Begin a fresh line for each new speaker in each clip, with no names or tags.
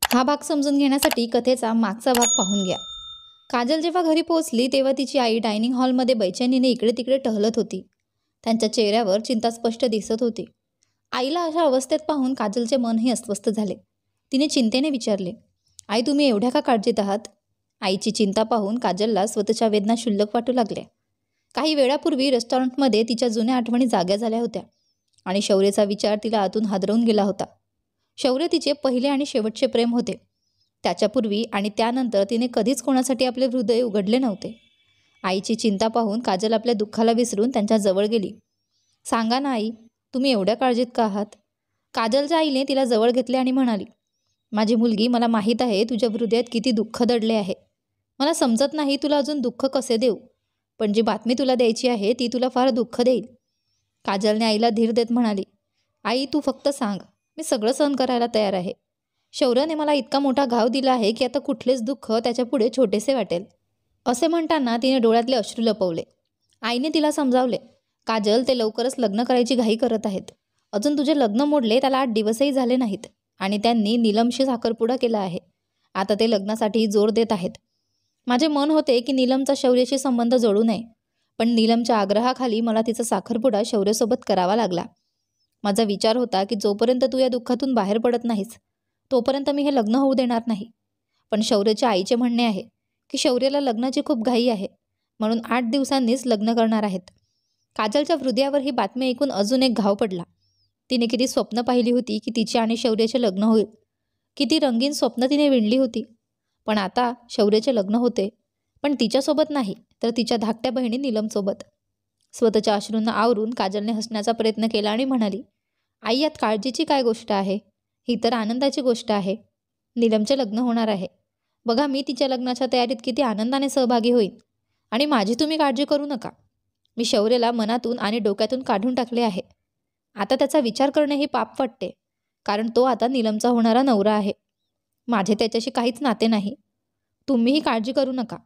हा भाग समजून घेण्यासाठी कथेचा मागचा भाग पाहून घ्या. काजल जेव्हा घरी पोहोचली तेव्हा तिची आई डायनिंग हॉलमध्ये बेचैनीने इकडे तिकडे टहलत होती. त्यांच्या चेहऱ्यावर चिंता स्पष्ट दिसत होती. आईला अशा अवस्थेत पाहून काजलचे मनही अस्वस्थ झाले. तिने चिंतेने विचारले, आई तुम्ही एवढ्या का काळजीत आहात? आईची चिंता पाहून काजलला स्वतःच्या वेदना क्षुल्लक वाटू लागल्या. काही वेळापूर्वी रेस्टॉरंटमध्ये तिच्या जुन्या आठवणी जाग्या झाल्या होत्या आणि शौर्यचा विचार तिला आतून हादरवून गेला होता. शौर्य तिचे पहिले आणि शेवटचे प्रेम होते. त्याच्यापूर्वी आणि त्यानंतर तिने कधीच कोणासाठी आपले हृदय उघडले नव्हते. आईची चिंता पाहून काजल आपल्या दुःखाला विसरून त्यांच्या जवळ गेली. सांगा ना आई, तुम्ही एवढ्या काळजीत का आहात? काजलच्या आईने तिला जवळ घेतले आणि म्हणाली, माझी मुलगी, मला माहीत आहे तुझ्या हृदयात किती दुःख दडले आहे. मला समजत नाही तुला अजून दुःख कसे देऊ, पण जी बातमी तुला द्यायची आहे ती तुला फार दुःख देईल. काजलने आईला धीर देत म्हणाली, आई तू फक्त सांग, मी सगळं सहन करायला तयार आहे. शौर्यने मला इतका मोठा घाव दिला आहे की आता कुठलेच दुःख त्याच्यापुढे छोटेसे वाटेल. असे म्हणताना तिने डोळ्यातले अश्रू लपवले. आईने तिला समजावले, काजल ते लवकरच लग्न करायची घाई करत आहेत. अजून तुझे लग्न मोडले त्याला 8 दिवसही झाले नाहीत आणि त्यांनी नीलमशी साखरपुडा केला आहे. आता ते लग्नासाठी जोर देत आहेत. माझे मन होते की नीलमचा शौर्याशी संबंध जोडू नये, पण नीलमच्या आग्रहाखाली मला तिचा साखरपुडा शौर्यासोबत करावा लागला. माझा विचार होता की जोपर्यंत तू या दुःखातून बाहेर पडत नाहीस तोपर्यंत मी हे लग्न होऊ देणार नाही. पण शौर्याच्या आईचे म्हणणे आहे की शौर्याला लग्नाची खूप घाई आहे, म्हणून 8 दिवसांनीच लग्न करणार आहेत. काजलच्या हृदयावर ही बातमी ऐकून अजून एक घाव पडला. तिने किती स्वप्न पाहिली होती की तिचे आणि शौर्याचे लग्न होईल. किती रंगीन स्वप्न तिने विणली होती. पण आता शौर्याचे लग्न होते, पण तिच्यासोबत नाही, तर तिच्या धाकट्या बहिणी नीलमसोबत. स्वतःच्या अश्रूंना आवरून काजलने हसण्याचा प्रयत्न केला आणि म्हणाली, आई यात काळजीची काय गोष्ट आहे? ही तर आनंदाची गोष्ट आहे. नीलमचे लग्न होणार आहे. बघा मी तिच्या लग्नाच्या तयारीत किती आनंदाने सहभागी होईन आणि माझी तुम्ही काळजी करू नका. मी शौर्याला मनातून आणि डोक्यातून काढून टाकले आहे. आता त्याचा विचार करणे हे पाप वाटते, कारण तो आता नीलमचा होणारा नवरा आहे. माझे त्याच्याशी काहीच नाते नाही. तुम्हीही काळजी करू नका.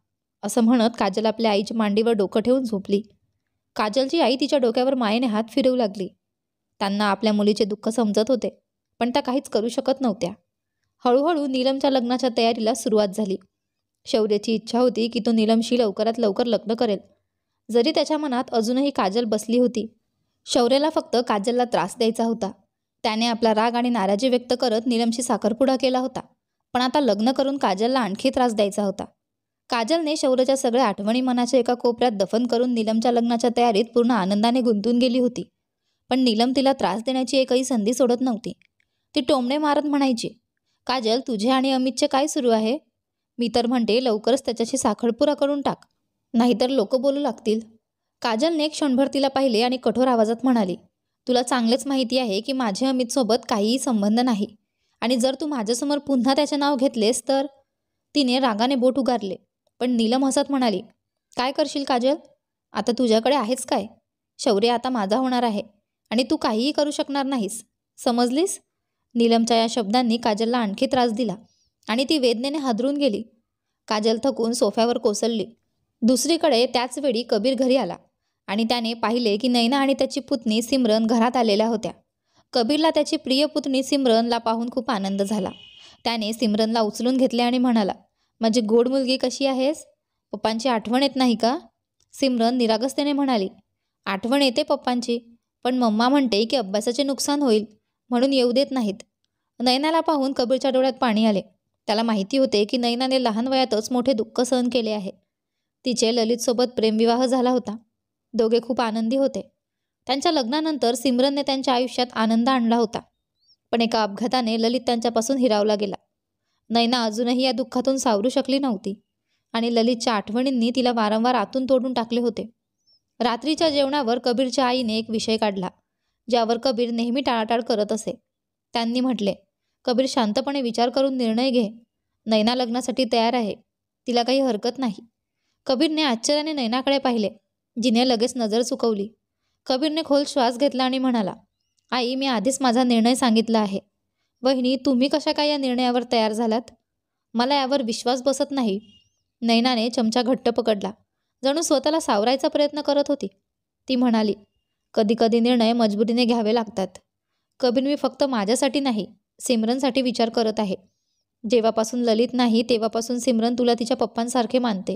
असं म्हणत काजल आपल्या आईच्या मांडीवर डोकं ठेवून झोपली. काजलची आई तिच्या डोक्यावर मायेने हात फिरवू लागली. त्यांना आपल्या मुलीचे दुःख समजत होते, पण त्या काहीच करू शकत नव्हत्या. हळूहळू नीलमच्या लग्नाच्या तयारीला सुरुवात झाली. शौर्याची इच्छा होती की तो नीलमशी लवकरात लवकर लग्न करेल. जरी त्याच्या मनात अजूनही काजल बसली होती. शौर्याला फक्त काजलला त्रास द्यायचा होता. त्याने आपला राग आणि नाराजी व्यक्त करत नीलमशी साखरपुडा केला होता, पण आता लग्न करून काजलला आणखी त्रास द्यायचा होता. काजलने शौर्याच्या सगळ्या आठवणी मनाच्या एका कोपऱ्यात दफन करून नीलमच्या लग्नाच्या तयारीत पूर्ण आनंदाने गुंतून गेली होती. पण नीलम तिला त्रास देण्याची एकही संधी सोडत नव्हती. ती टोमणे मारत म्हणायची, काजल तुझे आणि अमितचे काय सुरू आहे? मी तर म्हणते लवकरच त्याच्याशी साखरपुडा करून टाक, नाहीतर लोक बोलू लागतील. काजलने क्षणभर तिला पाहिले आणि कठोर आवाजात म्हणाली, तुला चांगलेच माहिती आहे की माझे अमितसोबत काहीही संबंध नाही आणि जर तू माझ्यासमोर पुन्हा त्याचे नाव घेतलेस तर. तिने रागाने बोट उगारले, पण नीलम हसत म्हणाली, काय करशील काजल? आता तुझ्याकडे आहेच काय? शौर्य आता माझा होणार आहे आणि तू काहीही करू शकणार नाहीस, समजलीस? नीलमच्या या शब्दांनी काजलला आणखी त्रास दिला आणि ती वेदनेने हादरून गेली. काजल थकून सोफ्यावर कोसळली. दुसरीकडे त्याच वेळी कबीर घरी आला आणि त्याने पाहिले की नैना आणि त्याची पुतणी सिमरन घरात आलेल्या होत्या. कबीरला त्याची प्रिय पुतणी सिमरनला पाहून खूप आनंद झाला. त्याने सिमरनला उचलून घेतले आणि म्हणाला, माझी गोड मुलगी कशी आहेस? पप्पांची आठवण येत नाही का? सिमरन निरागसतेने म्हणाली, आठवण येते पप्पांची, पण मम्मा म्हणते की अभ्यासाचे नुकसान होईल म्हणून येऊ देत नाहीत. नैनाला पाहून कबीरच्या डोळ्यात पाणी आले. त्याला माहिती होते की नैनाने लहान वयातच मोठे दुःख सहन केले आहे. तिचे ललितसोबत प्रेमविवाह झाला होता. दोघे खूप आनंदी होते. त्यांच्या लग्नानंतर सिमरनने त्यांच्या आयुष्यात आनंद आणला होता, पण एका अपघाताने ललित त्यांच्यापासून हिरावला गेला. नैना अजूनही या दुःखातून सावरू शकली नव्हती आणि ललितच्या आठवणींनी तिला वारंवार आतून तोडून टाकले होते. रात्रीच्या जेवणावर कबीरच्या आईने एक विषय काढला, ज्यावर कबीर नेहमी टाळाटाळ करत असे. त्यांनी म्हटले, कबीर शांतपणे विचार करून निर्णय घे. नैना लग्नासाठी तयार आहे, तिला काही हरकत नाही. कबीरने आश्चर्याने नैनाकडे पाहिले, जिने लगेच नजर चुकवली. कबीरने खोल श्वास घेतला आणि म्हणाला, आई मी आधीच माझा निर्णय सांगितला आहे. वहिनी तुम्ही कशा काय या निर्णयावर तयार झालात? मला यावर विश्वास बसत नाही. नैनाने चमचा घट्ट पकडला, जणू स्वतःला सावरायचा प्रयत्न करत होती. ती म्हणाली, कधी कधी निर्णय मजबुरीने घ्यावे लागतात. कबीर मी फक्त माझ्यासाठी नाही, सिमरनसाठी विचार करत आहे. जेव्हापासून ललित नाही तेव्हापासून सिमरन तुला तिच्या पप्पांसारखे मानते.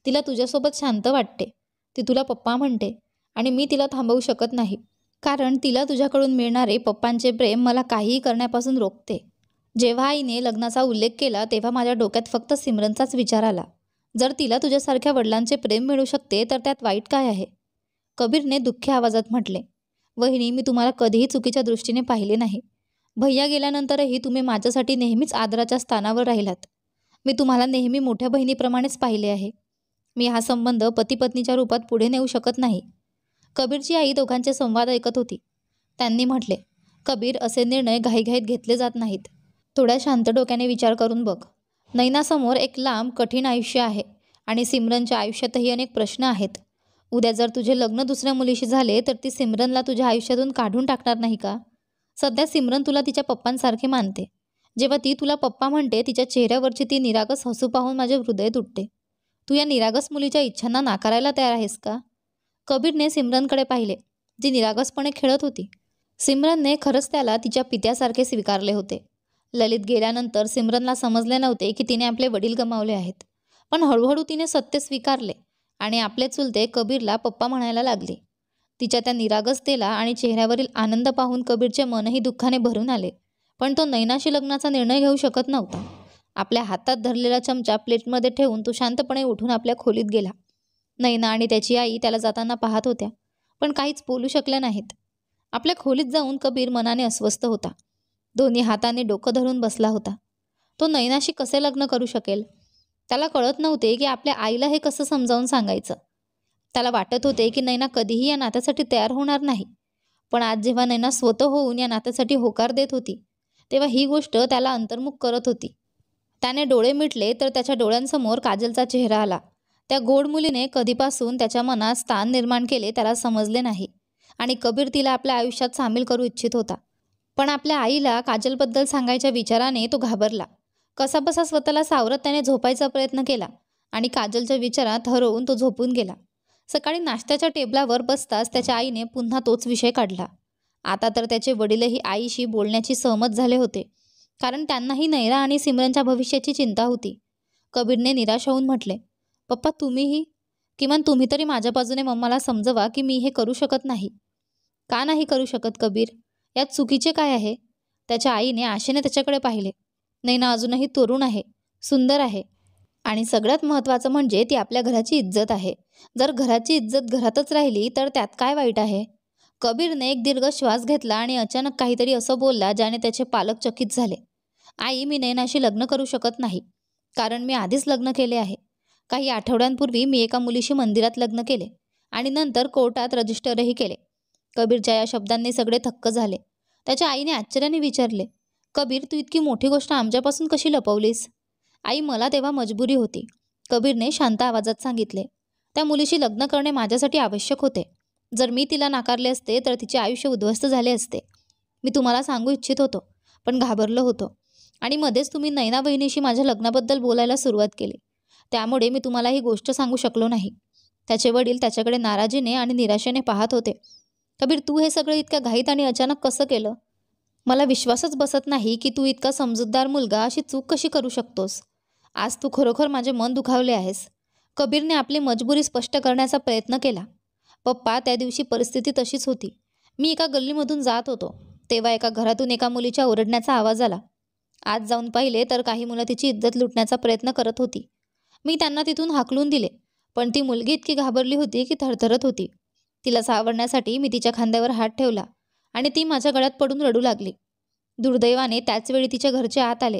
तिला तुझ्यासोबत शांत वाटते. ती तुला पप्पा म्हणते आणि मी तिला थांबवू शकत नाही. कारण तिला तुझ्याकडून मिळणारे पप्पांचे प्रेम मला काहीही करण्यापासून रोखते. जेव्हा आईने लग्नाचा उल्लेख केला तेव्हा माझ्या डोक्यात फक्त सिमरनचाच विचार आला. जर तिला तुझ्यासारख्या वडिलांचे प्रेम मिळू शकते तर त्यात वाईट काय आहे? कबीरने दुःखी आवाजात म्हटले. वहिनी, मी तुम्हाला कधीही चुकीच्या दृष्टीने पाहिले नाही. भैया गेल्यानंतरही तुम्ही माझ्यासाठी नेहमीच आदराच्या स्थानावर राहिलात. मी तुम्हाला नेहमी मोठ्या बहिणीप्रमाणेच पाहिले आहे. मी हा संबंध पती पत्नीच्या रूपात पुढे नेऊ शकत नाही. कबीरची आई दोघांचे संवाद ऐकत होती. त्यांनी म्हटले, कबीर, असे निर्णय घाईघाईत घेतले जात नाहीत. थोड्या शांत डोक्याने विचार करून बघ. नैनासमोर एक लांब कठीण आयुष्य आहे आणि सिमरनच्या आयुष्यातही अनेक प्रश्न आहेत. उद्या जर तुझे लग्न दुसऱ्या मुलीशी झाले तर ती सिमरनला तुझ्या आयुष्यातून काढून टाकणार नाही का? सध्या सिमरन तुला तिच्या पप्पांसारखे मानते. जेव्हा ती तुला पप्पा म्हणते तिच्या चेहऱ्यावरची ती निरागस हसू पाहून माझे हृदय तुटते. तू या निरागस मुलीच्या इच्छांना नाकारायला तयार आहेस का? कबीरने सिमरनकडे पाहिले, जी निरागसपणे खेळत होती. सिमरनने खरंच त्याला तिच्या पित्यासारखे स्वीकारले होते. ललित गेल्यानंतर सिमरनला समजले नव्हते की तिने आपले वडील गमावले आहेत. पण हळूहळू तिने सत्य स्वीकारले आणि आपले चुलते कबीरला पप्पा म्हणायला लागले. तिच्या त्या निरागसतेला आणि चेहऱ्यावरील आनंद पाहून कबीरचे मनही दुःखाने भरून आले. पण तो नैनाशी लग्नाचा निर्णय घेऊ शकत नव्हता. आपल्या हातात धरलेला चमचा प्लेटमध्ये ठेवून तो शांतपणे उठून आपल्या खोलीत गेला. नैना आणि त्याची आई त्याला जाताना पाहत होत्या, पण काहीच बोलू शकल्या नाहीत. आपल्या खोलीत जाऊन कबीर मनाने अस्वस्थ होता. दोन्ही हाताने डोकं धरून बसला होता. तो नैनाशी कसे लग्न करू शकेल? त्याला कळत नव्हते की आपल्या आईला हे कसं समजावून सांगायचं. त्याला वाटत होते की नैना कधीही या नात्यासाठी तयार होणार नाही. पण आज जेव्हा नैना स्वतः होऊन या नात्यासाठी होकार देत होती तेव्हा ही गोष्ट त्याला अंतर्मुख करत होती. त्याने डोळे मिटले तर त्याच्या डोळ्यांसमोर काजलचा चेहरा आला. त्या गोड मुलीने कधीपासून त्याच्या मनात स्थान निर्माण केले त्याला समजले नाही आणि कबीर तिला आपल्या आयुष्यात सामील करू इच्छित होता. पण आपल्या आईला काजलबद्दल सांगायच्या विचाराने तो घाबरला. कसाबसा स्वतःला सावरत त्याने झोपायचा प्रयत्न केला आणि काजलच्या विचारात हरवून तो झोपून गेला. सकाळी नाश्त्याच्या टेबलावर बसताच त्याच्या आईने पुन्हा तोच विषय काढला. आता तर त्याचे वडीलही आईशी बोलण्याची सहमत झाले होते, कारण त्यांनाही नैना आणि सिमरनच्या भविष्याची चिंता होती. कबीरने निराश होऊन म्हटले, पप्पा, तुम्हीही किमान तुम्ही तरी माझ्या बाजूने मम्माला समजवा की मी हे करू शकत नाही. का नाही करू शकत कबीर? यात चुकीचे काय आहे? त्याच्या आईने आशेने त्याच्याकडे पाहिले. नैना अजूनही तरुण आहे, सुंदर आहे आणि सगळ्यात महत्त्वाचं म्हणजे ती आपल्या घराची इज्जत आहे. जर घराची इज्जत घरातच राहिली तर त्यात काय वाईट आहे? कबीरने एक दीर्घ श्वास घेतला आणि अचानक काहीतरी असं बोलला ज्याने त्याचे पालक चकित झाले. आई, मी नैनाशी लग्न करू शकत नाही, कारण मी आधीच लग्न केले आहे. काही आठवड्यांपूर्वी मी एका मुलीशी मंदिरात लग्न केले आणि नंतर कोर्टात रजिस्टरही केले. कबीरच्या या शब्दांनी सगळे थक्क झाले. त्याच्या आईने आश्चर्याने विचारले, कबीर, तू इतकी मोठी गोष्ट आमच्यापासून कशी लपवलीस? आई, मला तेव्हा मजबुरी होती, कबीरने शांत आवाजात सांगितले. त्या मुलीशी लग्न करणे माझ्यासाठी आवश्यक होते. जर मी तिला नाकारले असते तर तिचे आयुष्य उद्ध्वस्त झाले असते. मी तुम्हाला सांगू इच्छित होतो, पण घाबरलो होतो आणि मध्येच तुम्ही नैना बहिणीशी माझ्या लग्नाबद्दल बोलायला सुरुवात केली. त्यामुळे मी तुम्हाला ही गोष्ट सांगू शकलो नाही. त्याचे वडील त्याच्याकडे नाराजीने आणि निराशेने पाहत होते. कबीर, तू हे सगळं इतक्या घाईत आणि अचानक कसं केलं? मला विश्वासच बसत नाही की तू इतका समजूतदार मुलगा अशी चूक कशी करू शकतोस. आज तू खरोखर माझे मन दुखावले आहेस. कबीरने आपली मजबुरी स्पष्ट करण्याचा प्रयत्न केला. पप्पा, त्या दिवशी परिस्थिती तशीच होती. मी एका गल्लीमधून जात होतो तेव्हा एका घरातून एका मुलीच्या ओरडण्याचा आवाज आला. आज जाऊन पाहिले तर काही मुलं तिची इज्जत लुटण्याचा प्रयत्न करत होती. मी त्यांना तिथून हाकलून दिले, पण ती मुलगी इतकी घाबरली होती की थरथरत होती. तिला सावरण्यासाठी मी तिच्या खांद्यावर हात ठेवला आणि ती माझ्या गळ्यात पडून रडू लागली. दुर्दैवाने त्याचवेळी तिच्या घरचे आत आले.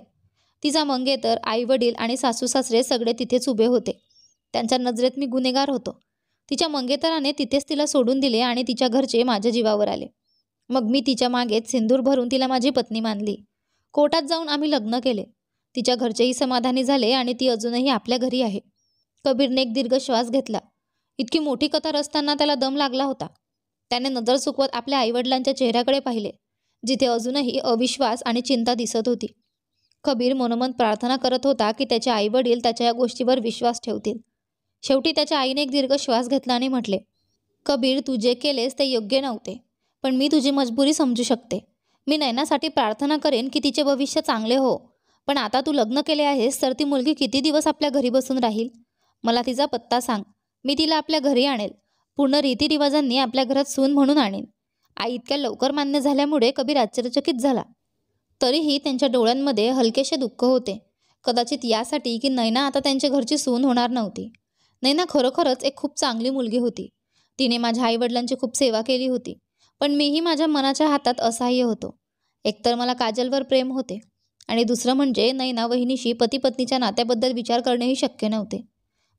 तिचा मंगेतर, आई वडील आणि सासू सासरे सगळे तिथेच उभे होते. त्यांच्या नजरेत मी गुन्हेगार होतो. तिच्या मंगेतराने तिथेच तिला सोडून दिले आणि तिच्या घरचे माझ्या जीवावर आले. मग मी तिच्या मागेत सिंदूर भरून तिला माझी पत्नी मानली. कोर्टात जाऊन आम्ही लग्न केले. तिच्या घरचेही समाधानी झाले आणि ती अजूनही आपल्या घरी आहे. कबीरने एक दीर्घ श्वास घेतला. इतकी मोठी कथा रचताना त्याला दम लागला होता. त्याने नजर चुकवत आपल्या आईवडिलांच्या चेहऱ्याकडे पाहिले, जिथे अजूनही अविश्वास आणि चिंता दिसत होती. कबीर मनोमन प्रार्थना करत होता की त्याचे आईवडील त्याच्या या गोष्टीवर विश्वास ठेवतील. शेवटी त्याच्या आईने एक दीर्घ श्वास घेतला आणि म्हटले, कबीर, तू जे केलेस ते योग्य नव्हते, पण मी तुझी मजबुरी समजू शकते. मी नैनासाठी प्रार्थना करेन की तिचे भविष्य चांगले हो, पण आता तू लग्न केले आहेस तर ती मुलगी किती दिवस आपल्या घरी बसून राहील? मला तिचा पत्ता सांग. मी तिला आपल्या घरी आणेल. पूर्ण रीतिरिवाजांनी आपल्या घरात सून म्हणून आणेन. आई इतक्या लवकर मान्य झाल्यामुळे कबीर आश्चर्यचकित झाला. तरीही त्यांच्या डोळ्यांमध्ये हलकेसे दुःख होते. कदाचित यासाठी की नैना आता त्यांच्या घरची सून होणार नव्हती. नैना खरोखरच एक खूप चांगली मुलगी होती. तिने माझ्या आईवडिलांची खूप सेवा केली होती. पण मीही माझ्या मनाच्या हातात असहाय्य होतो. एकतर मला काजलवर प्रेम होते आणि दुसरं म्हणजे नैना वहिनीशी पती पत्नीच्या नात्याबद्दल विचार करणेही शक्य नव्हते.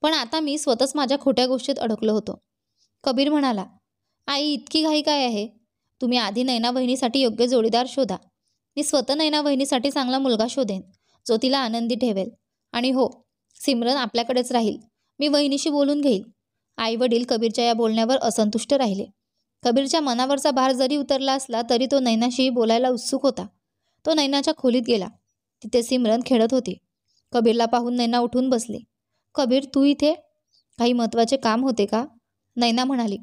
पण आता मी स्वतःच माझ्या खोट्या गोष्टीत अडकलो होतो. कबीर म्हणाला, आई इतकी घाई काय आहे? तुम्ही आधी नैना वहिनीसाठी योग्य जोडीदार शोधा. मी स्वतः नैना वहिनीसाठी चांगला मुलगा शोधेन, जो तिला आनंदी ठेवेल. आणि हो, सिमरन आपल्याकडेच राहील. मी वहिनीशी बोलून घेईल. आई वडील कबीरच्या या बोलण्यावर असंतुष्ट राहिले. कबीरच्या मनावरचा भार जरी उतरला असला तरी तो नैनाशी बोलायला उत्सुक होता. तो नैनाच्या खोलीत गेला. तिथे सिमरन खेळत होती. कबीरला पाहून नैना उठून बसली. कबीर, तू इथे? काही महत्त्वाचे काम होते का? नैना म्हणाली,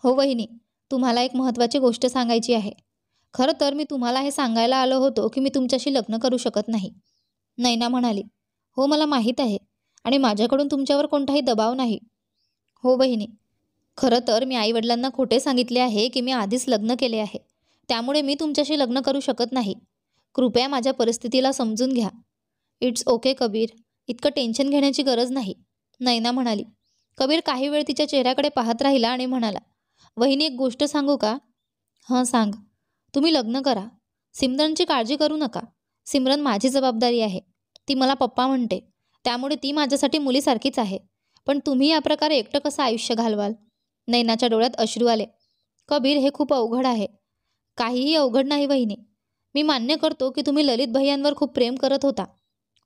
हो वहिनी, तुम्हाला एक महत्त्वाची गोष्ट सांगायची आहे. खरं तर मी तुम्हाला हे सांगायला आलो होतो की मी तुमच्याशी लग्न करू शकत नाही. नैना म्हणाली, हो मला माहीत आहे आणि माझ्याकडून तुमच्यावर कोणताही दबाव नाही. हो वहिनी, खरं तर मी आईवडिलांना खोटे सांगितले आहे की मी आधीच लग्न केले आहे. त्यामुळे मी तुमच्याशी लग्न करू शकत नाही. कृपया माझ्या परिस्थितीला समजून घ्या. इट्स ओके कबीर, इतकं टेन्शन घेण्याची गरज नाही. नैना म्हणाली. कबीर काही वेळ तिच्या चेहऱ्याकडे पाहत राहिला आणि म्हणाला, वहिनी एक गोष्ट सांगू का? हां सांग. तुम्ही लग्न करा. सिमरनची काळजी करू नका. सिमरन माझी जबाबदारी आहे. ती मला पप्पा म्हणते, त्यामुळे ती माझ्यासाठी मुलीसारखीच आहे. पण तुम्ही या प्रकारे एकटं कसं आयुष्य घालवाल? नैनाच्या डोळ्यात अश्रू आले. कबीर, हे खूप अवघड आहे. काहीही अवघड नाही वहिनी. मी मान्य करतो की तुम्ही ललित भैयांवर खूप प्रेम करत होता.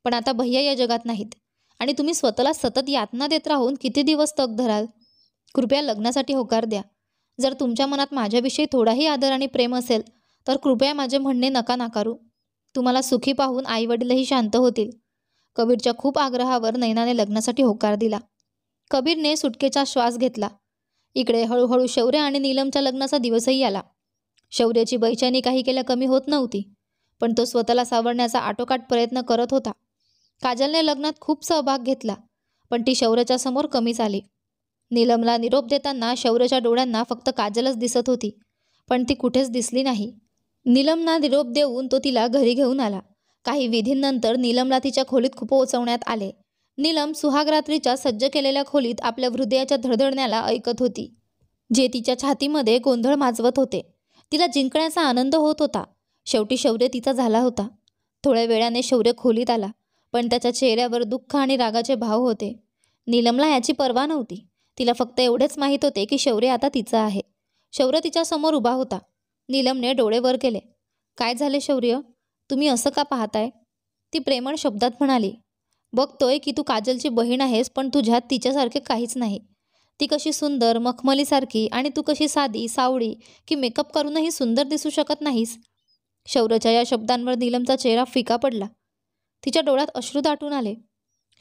पण आता भैया या जगात नाहीत आणि तुम्ही स्वतःला सतत यातना देत राहून किती दिवस तग धराल? कृपया लग्नासाठी होकार द्या. जर तुमच्या मनात माझ्याविषयी थोडाही आदर आणि प्रेम असेल तर कृपया माझे म्हणणे नका नाकारू. तुम्हाला सुखी पाहून आईवडीलही शांत होतील. कबीरच्या खूप आग्रहावर नैनाने लग्नासाठी होकार दिला. कबीरने सुटकेचा श्वास घेतला. इकडे हळूहळू शौर्य आणि नीलमच्या लग्नाचा दिवसही आला. शौर्याची बेचैनी काही केल्या कमी होत नव्हती, पण तो स्वतःला सावरण्याचा आटोकाट प्रयत्न करत होता. काजलने लग्नात खूप सहभाग घेतला, पण ती शौर्याच्या समोर कमीच आली. नीलमला निरोप देताना शौर्याच्या डोळ्यांना फक्त काजलच दिसत होती, पण ती कुठेच दिसली नाही. नीलमला निरोप देऊन तो तिला घरी घेऊन आला. काही विधींनंतर नीलमला तिच्या खोलीत पोहोचवण्यात आले. नीलम सुहागरात्रीच्या सज्ज केलेल्या खोलीत आपल्या हृदयाच्या धडधडण्याला ऐकत होती, जे तिच्या छातीमध्ये गोंधळ माजवत होते. तिला जिंकण्याचा आनंद होत होता. शेवटी शौर्य तिचा झाला होता. थोड्या वेळाने शौर्य खोलीत आला, पण त्याच्या चेहऱ्यावर दुःख आणि रागाचे भाव होते. नीलमला याची पर्वा नव्हती. तिला फक्त एवढेच माहीत होते की शौर्य आता तिचा आहे. शौर्य तिच्या समोर उभा होता. नीलमने डोळे वर केले. काय झाले शौर्य? तुम्ही असं का पाहताय? ती प्रेमळ शब्दात म्हणाली, बघतोय की तू काजलची बहीण आहेस, पण तुझ्यात तिच्यासारखे काहीच नाही. ती कशी सुंदर, मखमलीसारखी, आणि तू कशी साधी, सावळी की मेकअप करूनही सुंदर दिसू शकत नाहीस. शौर्याच्या या शब्दांवर नीलमचा चेहरा फिका पडला. तिच्या डोळ्यात अश्रू दाटून आले.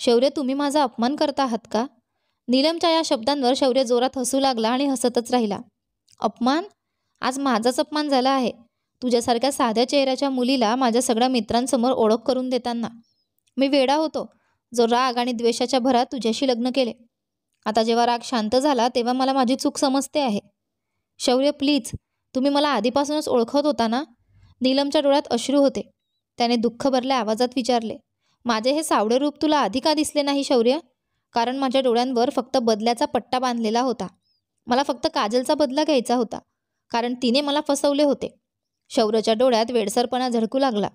शौर्य, तुम्ही माझा अपमान करता आहात का? नीलमच्या या शब्दांवर शौर्य जोरात हसू लागला आणि हसतच राहिला. अपमान? आज माझाच अपमान झाला आहे, तुझ्यासारख्या साध्या चेहऱ्याच्या मुलीला माझ्या सगळ्या मित्रांसमोर ओळख करून देताना. मी वेडा होतो, जो राग आणि द्वेषाच्या भरात तुझ्याशी लग्न केले. आता जेव्हा राग शांत झाला तेव्हा मला माझी चूक समजते आहे. शौर्य प्लीज, तुम्ही मला आधीपासूनच ओळखत होता ना? नीलमच्या डोळ्यात अश्रू होते. त्याने दुःख भरल्या आवाजात विचारले, माझे हे सावळे रूप तुला आधी का दिसले नाही शौर्य? कारण माझ्या डोळ्यांवर फक्त बदल्याचा पट्टा बांधलेला होता. मला फक्त काजलचा बदला घ्यायचा होता, कारण तिने मला फसवले होते. शौर्याच्या डोळ्यात वेडसरपणा झळकू लागला.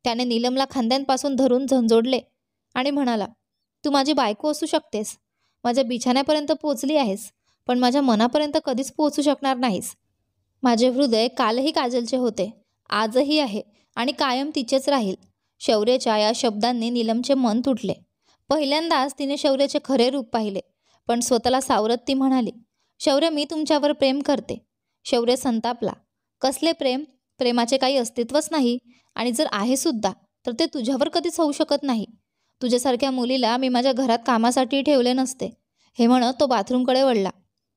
त्याने नीलमला खांद्यांपासून धरून झंझोडले आणि म्हणाला, तू माझी बायको असू शकतेस, माझ्या बिछाण्यापर्यंत पोचली आहेस, पण माझ्या मनापर्यंत कधीच पोहोचू शकणार नाहीस. माझे हृदय कालही काजलचे होते, आजही आहे आणि कायम तिचेच राहील. शौर्याच्या या शब्दांनी नीलमचे मन तुटले. पहिल्यांदाच तिने शौर्याचे खरे रूप पाहिले, पण स्वतःला सावरत ती म्हणाली, शौर्य, मी तुमच्यावर प्रेम करते. शौर्य संतापला. कसले प्रेम? प्रेमाचे काही अस्तित्वच नाही, आणि जर आहे सुद्धा तर ते तुझ्यावर कधीच होऊ शकत नाही. तुझ्यासारख्या मुलीला मी माझ्या घरात कामासाठी ठेवले नसते. हे म्हणत तो बाथरूमकडे वळला.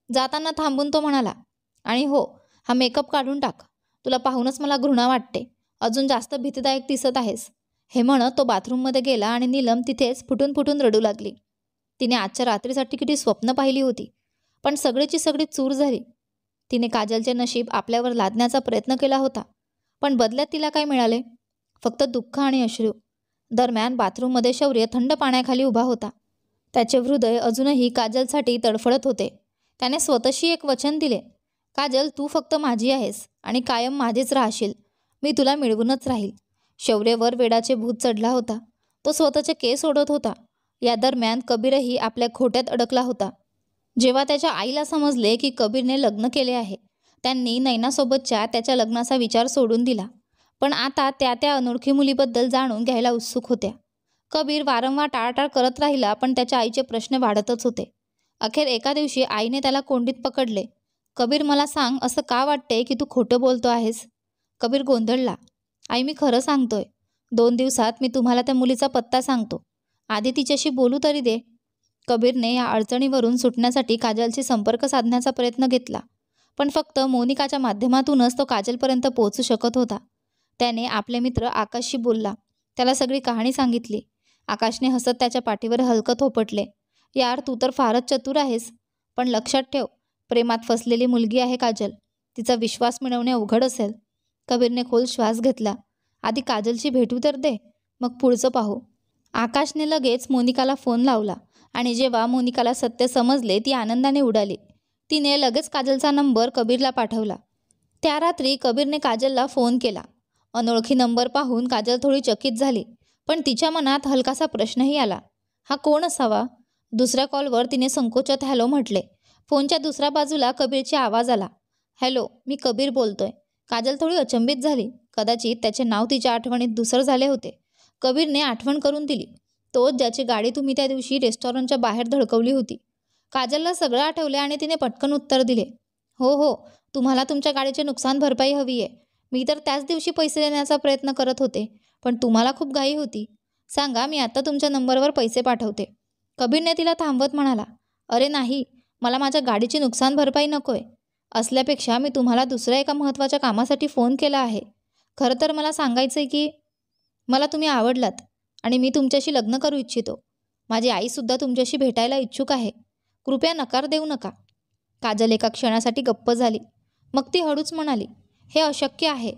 जाताना थांबून तो म्हणाला, आणि हो, हा मेकअप काढून टाक. तुला पाहूनच मला घृणा वाटते. अजून जास्त भीतीदायक दिसत आहेस. हे म्हणत तो बाथरूममध्ये गेला आणि नीलम तिथेच फुटून फुटून रडू लागली. तिने आजच्या रात्रीसाठी किती स्वप्न पाहिली होती, पण सगळीची सगळी चूर झाली. तिने काजलचे नशीब आपल्यावर लादण्याचा प्रयत्न केला होता, पण बदल्यात तिला काय मिळाले? फक्त दुःख आणि अश्रू. दरम्यान बाथरूममध्ये शौर्य थंड पाण्याखाली उभा होता. त्याचे हृदय अजूनही काजलसाठी तडफडत होते. त्याने स्वतःशी एक वचन दिले, काजल, तू फक्त माझी आहेस आणि कायम माझीच राहशील. मी तुला मिळवूनच राहील. शौर्यवर वेडाचे भूत चढला होता. तो स्वतःचे केस ओढत होता. या दरम्यान कबीरही आपल्या खोट्यात अडकला होता. जेव्हा त्याच्या आईला समजले की कबीरने लग्न केले आहे, त्यांनी नैनासोबतच्या त्याच्या लग्नाचा विचार सोडून दिला. पण आता त्या अनोळखी मुलीबद्दल जाणून घ्यायला उत्सुक होत्या. कबीर वारंवार टाळाटाळ करत राहिला, पण त्याच्या आईचे प्रश्न वाढतच होते. अखेर एका दिवशी आईने त्याला कोंडीत पकडले. कबीर, मला सांग, असं का वाटते की तू खोटं बोलतो आहेस? कबीर गोंधळला. आई, मी खरं सांगतोय. 2 दिवसात मी तुम्हाला त्या मुलीचा पत्ता सांगतो. आधी तिच्याशी बोलू तरी दे. कबीरने या अडचणीवरून सुटण्यासाठी काजलशी संपर्क साधण्याचा प्रयत्न घेतला, पण फक्त मोनिकाच्या माध्यमातूनच तो काजलपर्यंत पोहोचू शकत होता. त्याने आपले मित्र आकाशशी बोलला. त्याला सगळी कहाणी सांगितली. आकाशने हसत त्याच्या पाठीवर हलकं थोपटले. यार, तू तर फारच चतुर आहेस. पण लक्षात ठेव, प्रेमात फसलेली मुलगी आहे काजल. तिचा विश्वास मिळवणे अवघड असेल. कबीरने खोल श्वास घेतला. आधी काजलशी भेटू तर दे, मग पुढचं पाहू. आकाशने लगेच मोनिकाला फोन लावला आणि जेव्हा मोनिकाला सत्य समजले, ती आनंदाने उडाली. तिने लगेच काजलचा नंबर कबीरला पाठवला. त्या रात्री कबीरने काजलला फोन केला. अनोळखी नंबर पाहून काजल थोडी चकित झाली, पण तिच्या मनात हलकासा प्रश्नही आला. हा कोण असावा? दुसऱ्या कॉलवर तिने संकोचात हॅलो म्हटले. फोनच्या दुसऱ्या बाजूला कबीरचा आवाज आला. हॅलो, मी कबीर बोलतोय. काजल थोडी अचंबित झाली. कदाचित त्याचे नाव तिच्या आठवणीत धूसर झाले होते. कबीरने आठवण करून दिली. तोच ज्याची गाडी तुम्ही त्या दिवशी रेस्टॉरंटच्या बाहेर धडकवली होती. काजलला सगळं आठवले आणि तिने पटकन उत्तर दिले. हो हो, तुम्हाला तुमच्या गाडीची नुकसान भरपाई हवी आहे. मी तर त्याच दिवशी पैसे देण्याचा प्रयत्न करत होते, पण तुम्हाला खूप घाई होती. सांगा, मी आता तुमच्या नंबरवर पैसे पाठवते. कबीरने तिला थांबवत म्हणाला. अरे नाही, मला माझ्या गाडीची नुकसान भरपाई नकोय. असल्यापेक्षा मी तुम्हाला दुसऱ्या एका महत्त्वाच्या कामासाठी फोन केला आहे. खरं तर मला सांगायचं आहे की मला तुम्ही आवडलात आणि मी तुमच्याशी लग्न करू इच्छितो. माझी आईसुद्धा तुमच्याशी भेटायला इच्छुक आहे. कृपया नकार देऊ नका. काजल एका क्षणासाठी गप्प झाली. मग ती हळूच म्हणाली, हे अशक्य आहे.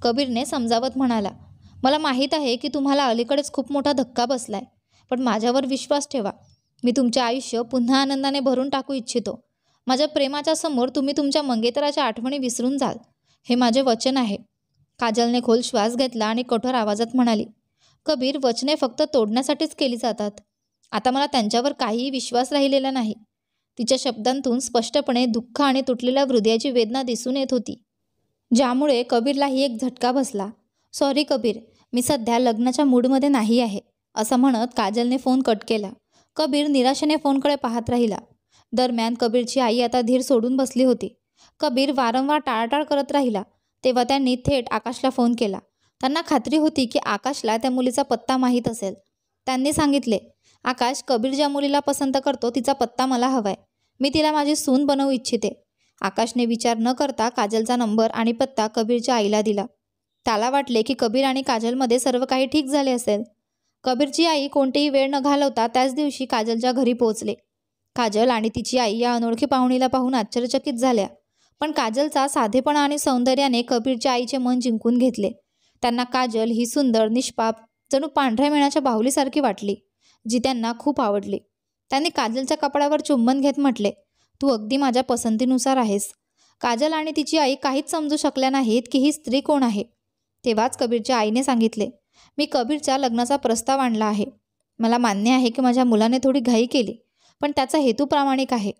कबीरने समजावत म्हणाला. मला माहीत आहे की तुम्हाला अलीकडेच खूप मोठा धक्का बसलाय, पण माझ्यावर विश्वास ठेवा. मी तुमचे आयुष्य पुन्हा आनंदाने भरून टाकू इच्छितो. माझ्या प्रेमाच्या समोर तुम्ही तुमच्या मंगेतराच्या आठवणी विसरून जाल, हे माझे वचन आहे. काजलने खोल श्वास घेतला आणि कठोर आवाजात म्हणाली. कबीर, वचने फक्त तोडण्यासाठीच केली जातात. आता मला त्यांच्यावर काहीही विश्वास राहिलेला नाही. तिच्या शब्दांतून स्पष्टपणे दुःख आणि तुटलेल्या हृदयाची वेदना दिसून येत होती, ज्यामुळे कबीरलाही एक झटका बसला. सॉरी कबीर, मी सध्या लग्नाच्या मूडमध्ये नाही आहे, असं म्हणत काजलने फोन कट केला. कबीर निराशेने फोनकडे पाहत राहिला. दरम्यान कबीरची आई आता धीर सोडून बसली होती. कबीर वारंवार टाळाटाळ करत राहिला. तेव्हा त्यांनी थेट आकाशला फोन केला. त्यांना खात्री होती की आकाशला त्या मुलीचा पत्ता माहीत असेल. त्यांनी सांगितले, आकाश, कबीर ज्या मुलीला पसंत करतो तिचा पत्ता मला हवाय. मी तिला माझी सून बनवू इच्छिते. आकाशने विचार न करता काजलचा नंबर आणि पत्ता कबीरच्या आईला दिला. त्याला वाटले की कबीर आणि काजलमध्ये सर्व काही ठीक झाले असेल. कबीरची आई कोणतीही वेळ न घालवता त्याच दिवशी काजलच्या घरी पोहोचले. काजल आणि तिची आई या अनोळखी पाहुणीला पाहून आश्चर्यचकित झाल्या, पण काजलचा साधेपणा आणि सौंदर्याने कबीरच्या आईचे मन जिंकून घेतले. त्यांना काजल ही सुंदर, निष्पाप, जणू पांढऱ्या मेणाच्या बाहुलीसारखी वाटली, जी त्यांना खूप आवडली. त्यांनी काजलच्या कपड्यावर चुंबन घेत म्हटले, तू अगदी माझ्या पसंतीनुसार आहेस. काजल आणि तिची आई काहीच समजू शकल्या नाहीत की ही स्त्री कोण आहे. तेव्हाच कबीरच्या आईने सांगितले, मी कबीरच्या लग्नाचा प्रस्ताव आणला आहे. मला मान्य आहे की माझ्या मुलाने थोडी घाई केली, पण त्याचा हेतू प्रामाणिक आहे.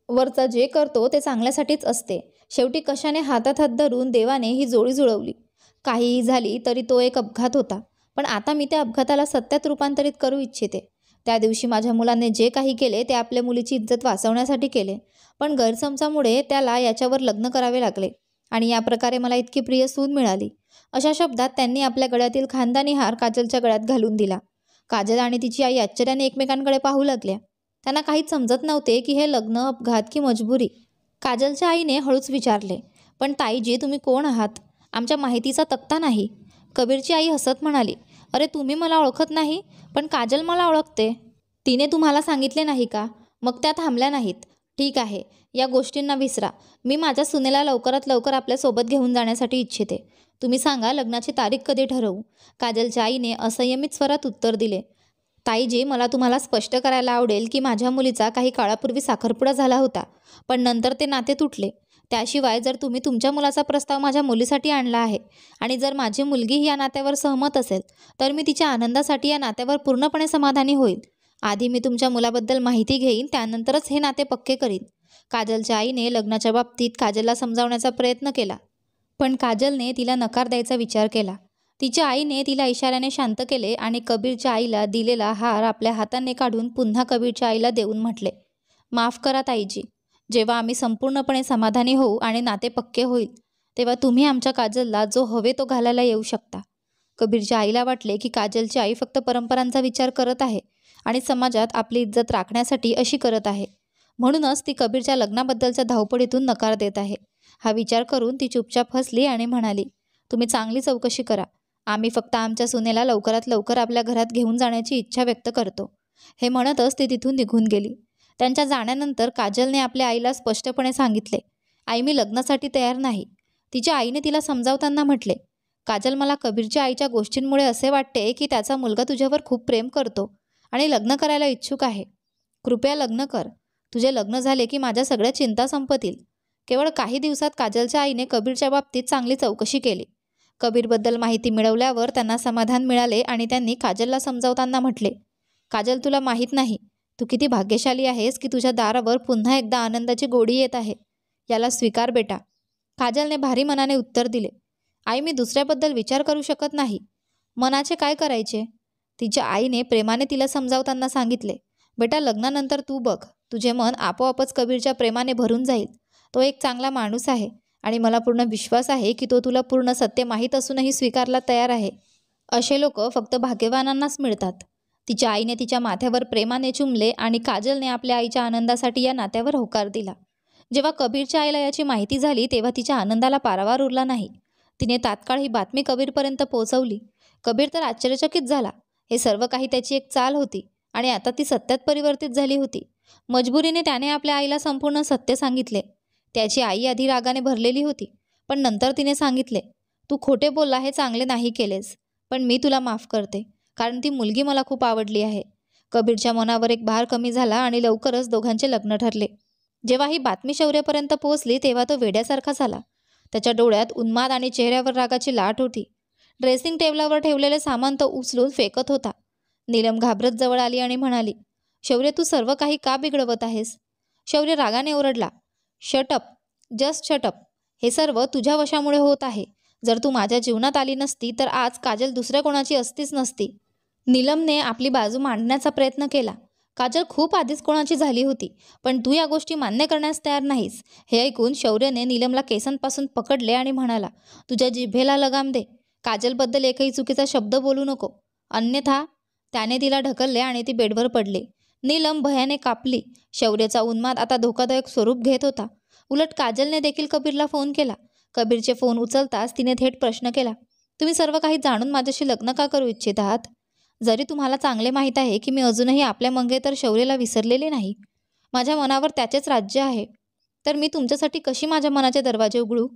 वरचा जे करतो ते चांगल्यासाठीच असते. शेवटी कशाने हातात हात धरून देवाने ही जोडी जुळवली. काहीही झाली तरी तो एक अपघात होता, पण आता मी त्या अपघाताला सत्यात रूपांतरित करू इच्छिते. त्या दिवशी माझ्या मुलाने जे काही केले ते आपल्या मुलीची इज्जत वाचवण्यासाठी केले, पण गैरसमजामुळे त्याला याच्यावर लग्न करावे लागले आणि या प्रकारे मला इतकी प्रिय सून मिळाली. अशा शब्दात त्यांनी आपल्या गळ्यातील खानदानी हार काजलच्या गळ्यात घालून दिला. काजल आणि तिची आई आश्चर्याने एकमेकांकडे पाहू लागल्या. त्यांना काहीच समजत नव्हते की हे लग्न अपघात की मजबुरी. काजलच्या आईने हळूच विचारले, पण ताईजी, तुम्ही कोण आहात? आमच्या माहितीचा तक्ता नाही. कबीरची आई हसत म्हणाली, अरे तुम्ही मला ओळखत नाही, पण काजल मला ओळखते. तिने तुम्हाला सांगितले नाही का? मग त्या थांबल्या नाहीत. ठीक आहे, या गोष्टींना विसरा. मी माझ्या सुनेला लवकरात लवकर आपल्यासोबत घेऊन जाण्यासाठी इच्छिते. तुम्ही सांगा लग्नाची तारीख कधी ठरवू? काजलच्या आईने असंयमित स्वरात उत्तर दिले. ताईजी, मला तुम्हाला स्पष्ट करायला आवडेल की माझ्या मुलीचा काही काळापूर्वी साखरपुडा झाला होता, पण नंतर ते नाते तुटले. त्याशिवाय जर तुम्ही तुमच्या मुलाचा प्रस्ताव माझ्या मुलीसाठी आणला आहे आणि जर माझी मुलगीही या नात्यावर सहमत असेल, तर मी तिच्या आनंदासाठी या नात्यावर पूर्णपणे समाधानी होईल. आधी मी तुमच्या मुलाबद्दल माहिती घेईन, त्यानंतरच हे नाते पक्के करीन. काजलच्या आईने लग्नाच्या बाबतीत काजलला समजावण्याचा प्रयत्न केला, पण काजलने तिला नकार द्यायचा विचार केला. तिच्या आईने तिला इशाऱ्याने शांत केले आणि कबीरच्या आईला दिलेला हार आपल्या हाताने काढून पुन्हा कबीरच्या आईला देऊन म्हटले, माफ करा ताईजी. जेव्हा आम्ही संपूर्णपणे समाधानी होऊ आणि नाते पक्के होईल, तेव्हा तुम्ही आमच्या काजलला जो हवे तो घालायला येऊ शकता. कबीरच्या आईला वाटले की काजलची आई फक्त परंपरांचा विचार करत आहे आणि समाजात आपली इज्जत राखण्यासाठी अशी करत आहे. म्हणूनच ती कबीरच्या लग्नाबद्दलच्या धावपळीतून नकार देत आहे. हा विचार करून ती चुपचाप हसली आणि म्हणाली, तुम्ही चांगली चौकशी करा. आम्ही फक्त आमच्या सुनेला लवकरात लवकर आपल्या घरात घेऊन जाण्याची इच्छा व्यक्त करतो. हे म्हणतच ती तिथून निघून गेली. त्यांच्या जाण्यानंतर काजलने आपल्या आईला स्पष्टपणे सांगितले, आई मी लग्नासाठी तयार नाही. तिच्या आईने तिला समजावताना म्हटले, काजल मला कबीरच्या आईच्या गोष्टींमुळे असे वाटते की त्याचा मुलगा तुझ्यावर खूप प्रेम करतो आणि लग्न करायला इच्छुक आहे. कृपया लग्न कर. तुझे लग्न झाले की माझ्या सगळ्या चिंता संपतील. केवळ काही दिवसात काजलच्या आईने कबीरच्या बाबतीत चांगली चौकशी केली. कबीरबद्दल माहिती मिळवल्यावर त्यांना समाधान मिळाले आणि त्यांनी काजलला समजावताना म्हटले, काजल तुला माहीत नाही, तू किती भाग्यशाली आहेस की तुझ्या दारावर पुन्हा एकदा आनंदाची गोडी येत आहे. याला स्वीकार बेटा. काजलने भारी मनाने उत्तर दिले, आई मी दुसऱ्याबद्दल विचार करू शकत नाही. मनाचे काय करायचे? तिच्या आईने प्रेमाने तिला समजावताना सांगितले, बेटा लग्नानंतर तू बघ, तुझे मन आपोआपच कबीरच्या प्रेमाने भरून जाईल. तो एक चांगला माणूस आहे आणि मला पूर्ण विश्वास आहे की तो तुला पूर्ण सत्य माहीत असूनही स्वीकारला तयार आहे. असे लोक फक्त भाग्यवानांनाच मिळतात. तिच्या आईने तिच्या माथ्यावर प्रेमाने चुंबले आणि काजलने आपल्या आईच्या आनंदासाठी या नात्यावर होकार दिला. जेव्हा कबीरच्या आईला याची माहिती झाली तेव्हा तिच्या आनंदाला पारावार उरला नाही. तिने तात्काळ ही बातमी कबीरपर्यंत पोहोचवली. कबीर तर आश्चर्यचकित झाला. हे सर्व काही त्याची एक चाल होती आणि आता ती सत्यात परिवर्तित झाली होती. मजबुरीने त्याने आपल्या आईला संपूर्ण सत्य सांगितले. त्याची आई आधी रागाने भरलेली होती, पण नंतर तिने सांगितले, तू खोटे बोलला हे चांगले नाही केलेस, पण मी तुला माफ करते, कारण ती मुलगी मला खूप आवडली आहे. कबीरच्या मनावर एक भार कमी झाला आणि लवकरच दोघांचे लग्न ठरले. जेव्हा ही बातमी शौर्यपर्यंत पोहोचली तेव्हा तो वेड्यासारखा झाला. त्याच्या डोळ्यात उन्माद आणि चेहऱ्यावर रागाची लाट होती. ड्रेसिंग टेबलावर ठेवलेले सामान तो उचलून फेकत होता. नीलम घाबरत जवळ आली आणि म्हणाली, शौर्य तू सर्व काही का बिघडवत आहेस? शौर्य रागाने ओरडला, शटअप, जस्ट शटअप. हे सर्व तुझ्या वशामुळे होत आहे. जर तू माझ्या जीवनात आली नसती तर आज काजल दुसऱ्या कोणाची असतीच नसती. नीलमने आपली बाजू मांडण्याचा प्रयत्न केला. काजल खूप आधीच कोणाची झाली होती, पण तू या गोष्टी मान्य करण्यास तयार नाहीस. हे ऐकून शौर्यने नीलमला केसांपासून पकडले आणि म्हणाला, तुझ्या जिभेला लगाम दे. काजलबद्दल एकही चुकीचा शब्द बोलू नको, अन्यथा. त्याने तिला ढकलले आणि ती बेडवर पडली. नीलम भयाने कापली. शौर्याचा उन्माद आता धोकादायक स्वरूप घेत होता. उलट काजलने देखील कबीरला फोन केला. कबीरचे फोन उचलताच तिने थेट प्रश्न केला, तुम्ही सर्व काही जाणून माझ्याशी लग्न का करू इच्छित आहात? जरी तुम्हाला चांगले माहीत आहे की मी अजूनही आपल्या मंगेतर शौर्यला विसरलेली नाही, माझ्या मनावर त्याचेच राज्य आहे, तर मी तुमच्यासाठी कशी माझ्या मनाचे दरवाजे उघडू?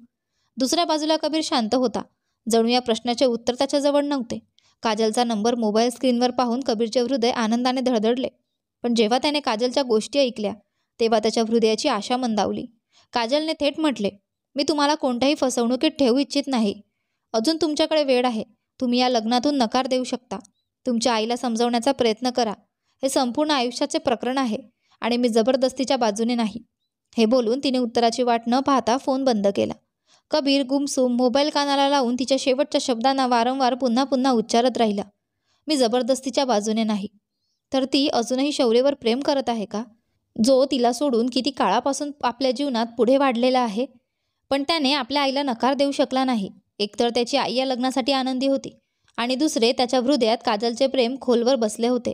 दुसऱ्या बाजूला कबीर शांत होता. जणू या प्रश्नाचे उत्तर त्याच्याजवळ नव्हते. काजलचा नंबर मोबाईल स्क्रीनवर पाहून कबीरचे हृदय आनंदाने धडधडले. पण जेव्हा त्याने काजलच्या गोष्टी ऐकल्या तेव्हा त्याच्या हृदयाची आशा मंदावली. काजलने थेट म्हटले, मी तुम्हाला कोणत्याही फसवणुकीत ठेवू इच्छित नाही. अजून तुमच्याकडे वेळ आहे. तुम्ही या लग्नातून नकार देऊ शकता. तुमच्या आईला समजावण्याचा प्रयत्न करा. हे संपूर्ण आयुष्याचे प्रकरण आहे आणि मी जबरदस्तीच्या बाजूने नाही. हे बोलून तिने उत्तराची वाट न पाहता फोन बंद केला. कबीर गुमसुम मोबाईल कानाला लावून तिच्या शेवटच्या शब्दांना वारंवार पुन्हा पुन्हा उच्चारत राहिला, मी जबरदस्तीच्या बाजूने नाही. तर ती अजूनही शौर्यवर प्रेम करत आहे का, जो तिला सोडून किती काळापासून आपल्या जीवनात पुढे वाढलेला आहे? पण त्याने आपल्या आईला नकार देऊ शकला नाही. एकतर त्याची आई या लग्नासाठी आनंदी होती आणि दुसरे त्याच्या हृदयात काजलचे प्रेम खोलवर बसले होते.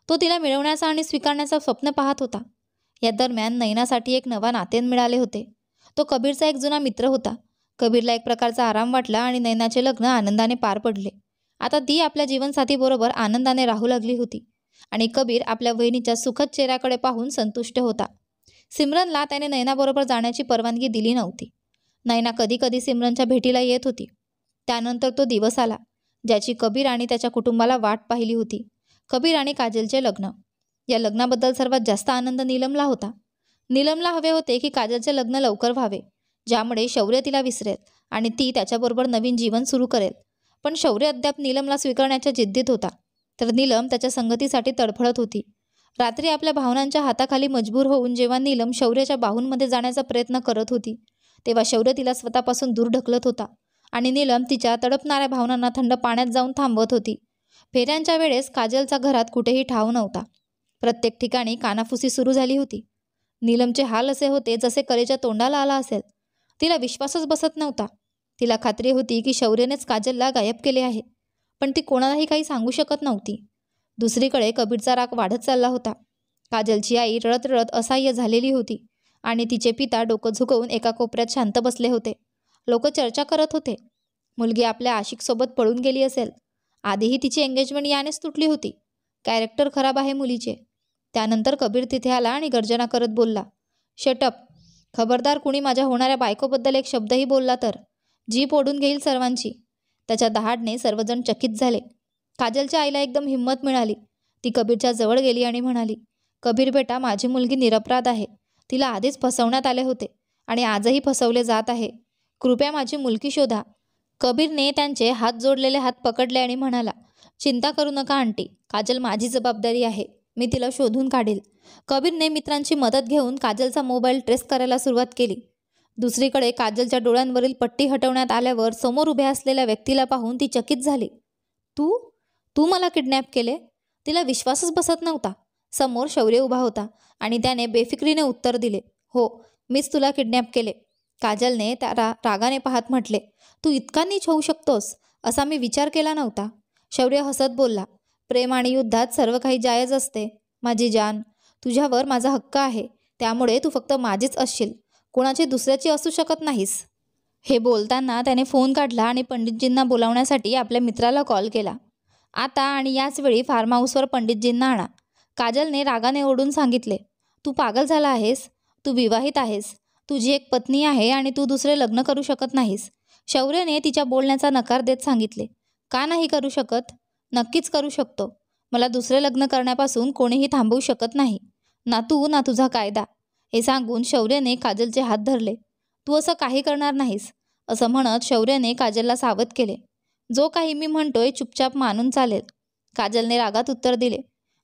तो तिला मिळवण्याचा आणि स्वीकारण्याचा स्वप्न पाहत होता. या दरम्यान नयनासाठी एक नवा नातेन मिळाले होते. तो कबीरचा एक जुना मित्र होता. कबीरला एक प्रकारचा आराम वाटला आणि नयनाचे लग्न आनंदाने पार पडले. आता ती आपल्या जीवनसाथीबरोबर आनंदाने राहू लागली होती आणि कबीर आपल्या वहिनीच्या सुखद चेहऱ्याकडे पाहून संतुष्ट होता. सिमरनला त्याने नयनाबरोबर जाण्याची परवानगी दिली नव्हती. नयना कधी कधी सिमरनच्या भेटीला येत होती. त्यानंतर तो दिवस आला ज्याची कबीर आणि त्याच्या कुटुंबाला वाट पाहिली होती. कबीर आणि काजलचे लग्न. या लग्नाबद्दल सर्वात जास्त आनंद नीलमला होता. नीलमला हवे होते की काजलचे लग्न लवकर व्हावे, ज्यामुळे शौर्य तिला विसरेल आणि ती त्याच्याबरोबर नवीन जीवन सुरू करेल. पण शौर्य अद्याप नीलमला स्वीकारण्याच्या जिद्दीत होता, तर नीलम त्याच्या संगतीसाठी तडफडत होती. रात्री आपल्या भावनांच्या हाताखाली मजबूर होऊन जेव्हा नीलम शौर्याच्या बाहूंमध्ये जाण्याचा प्रयत्न करत होती, तेव्हा शौर्य तिला स्वतःपासून दूर ढकलत होता आणि नीलम तिच्या तडपणाऱ्या भावनांना थंड पाण्यात जाऊन थांबवत होती. फेऱ्यांच्या वेळेस काजलचा घरात कुठेही ठाव नव्हता. प्रत्येक ठिकाणी कानाफुसी सुरू झाली होती. नीलमचे हाल असे होते जसे कलेच्या तोंडाला आला असेल. तिला विश्वासच बसत नव्हता. तिला खात्री होती की शौर्यनेच काजलला गायब केले आहे, पण ती कोणालाही काही सांगू शकत नव्हती. दुसरीकडे कबीरचा राग वाढत चालला होता. काजलची आई रडत रडत असहाय्य झालेली होती आणि तिचे पिता डोकं झुकवून एका कोपऱ्यात शांत बसले होते. लोक चर्चा करत होते. मुलगी आपल्या आशिकसोबत पळून गेली असेल. आधीही तिची एंगेजमेंट यानेच तुटली होती. कॅरेक्टर खराब आहे मुलीचे. त्यानंतर कबीर तिथे आला आणि गर्जना करत बोलला, शटअप. खबरदार कुणी माझ्या होणाऱ्या बायकोबद्दल एक शब्दही बोलला तर जीभ ओढून घेईल सर्वांची. त्याच्या दहाडने सर्वजण चकित झाले. काजलच्या आईला एकदम हिंमत मिळाली. ती कबीरच्या जवळ गेली आणि म्हणाली, कबीर बेटा, माझी मुलगी निरपराध आहे. तिला आधीच फसवण्यात आले होते आणि आजही फसवले जात आहे. कृपया माझी मुलगी शोधा. कबीरने त्यांचे हात जोडलेले हात पकडले आणि म्हणाला, चिंता करू नका आंटी, काजल माझी जबाबदारी आहे. मी तिला शोधून काढेल. कबीरने मित्रांची मदत घेऊन काजलचा मोबाईल ट्रेस करायला सुरुवात केली. दुसरीकडे काजलच्या डोळ्यांवरील पट्टी हटवण्यात आल्यावर समोर उभ्या असलेल्या व्यक्तीला पाहून ती चकित झाली. तू तू मला किडनॅप केले? तिला विश्वासच बसत नव्हता. समोर शौर्य उभा होता आणि त्याने बेफिक्रीने उत्तर दिले, हो, मीच तुला किडनॅप केले. काजलने त्या रागाने पाहत म्हटले, तू इतका नीच होऊ शकतोस असा मी विचार केला नव्हता. शौर्य हसत बोलला, प्रेम आणि युद्धात सर्व काही जायज असते. माझी जान, तुझ्यावर माझा हक्क आहे, त्यामुळे तू फक्त माझीच असशील, कोणाची दुसऱ्याची असू शकत नाहीस. हे बोलताना त्याने फोन काढला आणि पंडितजींना बोलावण्यासाठी आपल्या मित्राला कॉल केला. आता आणि याच वेळी फार्म हाऊसवर पंडितजींना आणा. काजलने रागाने ओरडून सांगितले, तू पागल झाला आहेस? तू विवाहित आहेस. तुझी एक पत्नी आहे आणि तू दुसरे लग्न करू शकत नाहीस. शौर्यने तिच्या बोलण्याचा नकार देत सांगितले, का नाही करू शकत? नक्कीच करू शकतो. मला दुसरे लग्न करण्यापासून कोणीही थांबवू शकत नाही, ना तू ना तुझा कायदा. हे सांगून शौर्यने काजलचे हात धरले. तू असं काही करणार नाहीस, असं म्हणत शौर्यने काजलला सावध केले. जो काही मी म्हणतोय चुपचाप मानून चालेल. काजलने रागात उत्तर दिले,